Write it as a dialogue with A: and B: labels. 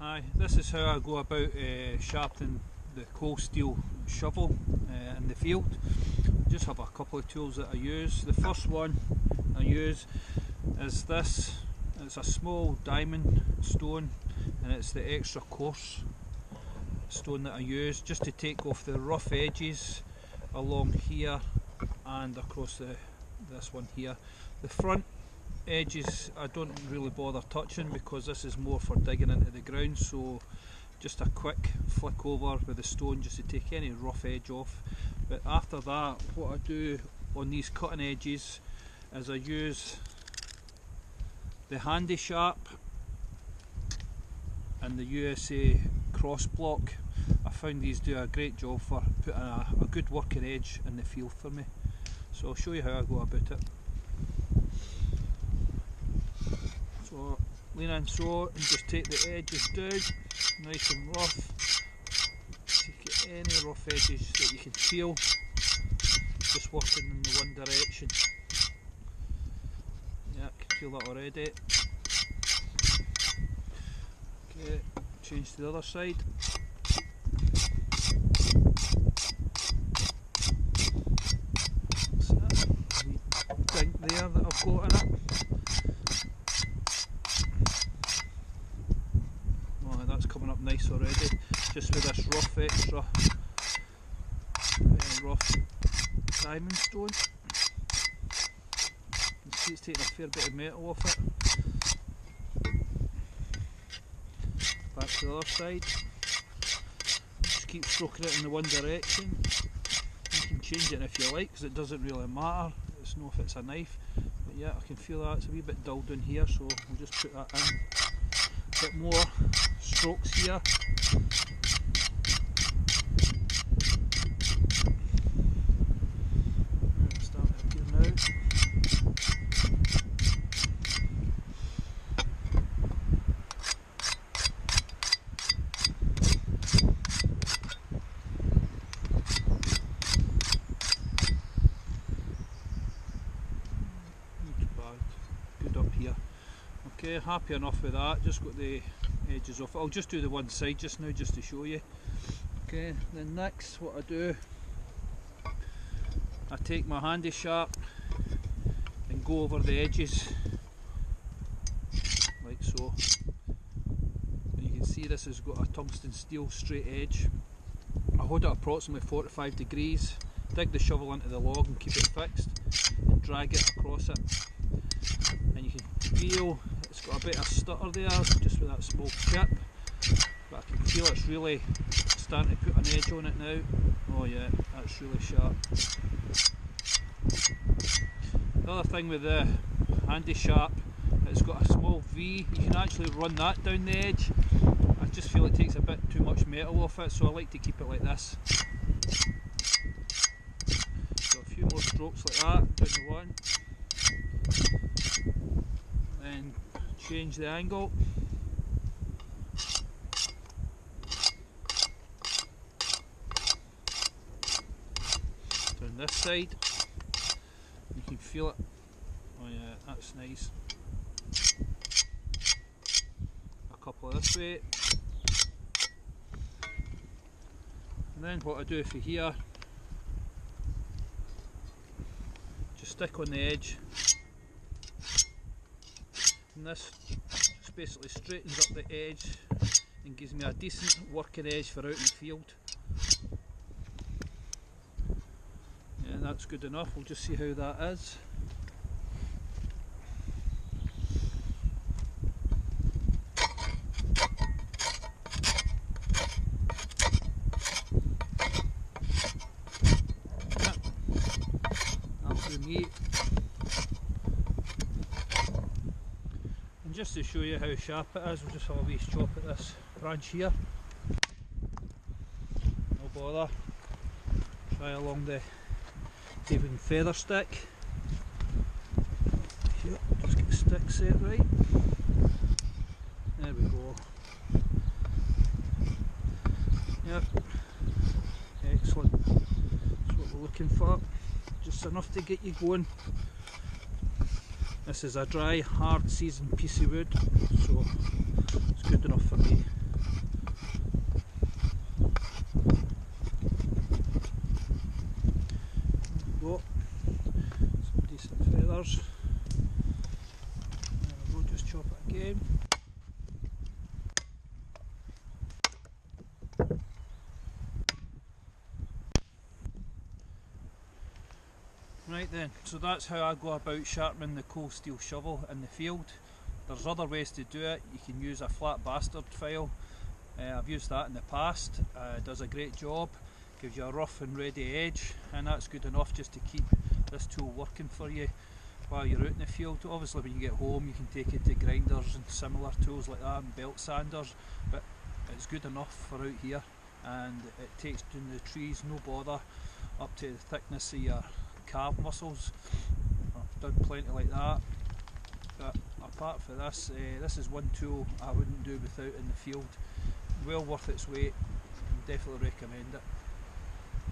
A: Hi, this is how I go about sharpening the cold steel shovel in the field. I just have a couple of tools that I use. The first one I use is this. It's a small diamond stone and it's the extra coarse stone that I use just to take off the rough edges along here and across this one here. The front edges I don't really bother touching because this is more for digging into the ground, so just a quick flick over with the stone just to take any rough edge off. But after that, what I do on these cutting edges is I use the Handy Sharp and the USA cross block. I found these do a great job for putting a good working edge in the field for me, so I'll show you how I go about it. So lean in so and just take the edges down nice and rough. Take any rough edges that you can feel, just working in the one direction. Yeah, I can feel that already. Okay, change to the other side. So that's a wee dink there that I've got in it. That's coming up nice already, just with this rough extra rough diamond stone. You can see it's taking a fair bit of metal off it. Back to the other side. Just keep stroking it in the one direction. You can change it if you like, because it doesn't really matter. It's not if it's a knife, but yeah, I can feel that it's a wee bit dull down here, so we'll just put that in. A bit more strokes here. Start it here now. Not bad. Good up here. Okay, happy enough with that. Just got the edges off. I'll just do the one side just now just to show you. Okay, then next what I do, I take my Handy Sharp and go over the edges like so. And you can see this has got a tungsten steel straight edge. I hold it approximately 45 degrees, dig the shovel into the log and keep it fixed and drag it across it. And you can feel it's got a bit of stutter there just with that small chip, but I can feel it's really starting to put an edge on it now. Oh yeah, that's really sharp. The other thing with the Handy Sharp, it's got a small V. You can actually run that down the edge. I just feel it takes a bit too much metal off it, so I like to keep it like this. So a few more strokes like that down the one. Then change the angle. Turn this side. You can feel it. Oh yeah, that's nice. A couple this way. And then what I do for here, just stick on the edge. And this just basically straightens up the edge and gives me a decent working edge for out in the field. Yeah, that's good enough. We'll just see how that is. Yeah, that'll do me. And just to show you how sharp it is, we'll just have a wee chop at this branch here. No bother. Try along the even feather stick. Here, just get the stick set right. There we go. Yep. Excellent. That's what we're looking for. Just enough to get you going. This is a dry, hard, seasoned piece of wood, so it's good enough for me. Right then, so that's how I go about sharpening the cold steel shovel in the field. There's other ways to do it. You can use a flat bastard file. I've used that in the past. It does a great job, gives you a rough and ready edge, and that's good enough just to keep this tool working for you while you're out in the field. Obviously when you get home you can take it to grinders and similar tools like that and belt sanders, but it's good enough for out here, and it takes down the trees no bother up to the thickness of your calf muscles. I've done plenty like that, but apart from this, this is one tool I wouldn't do without in the field. Well worth its weight, definitely recommend it.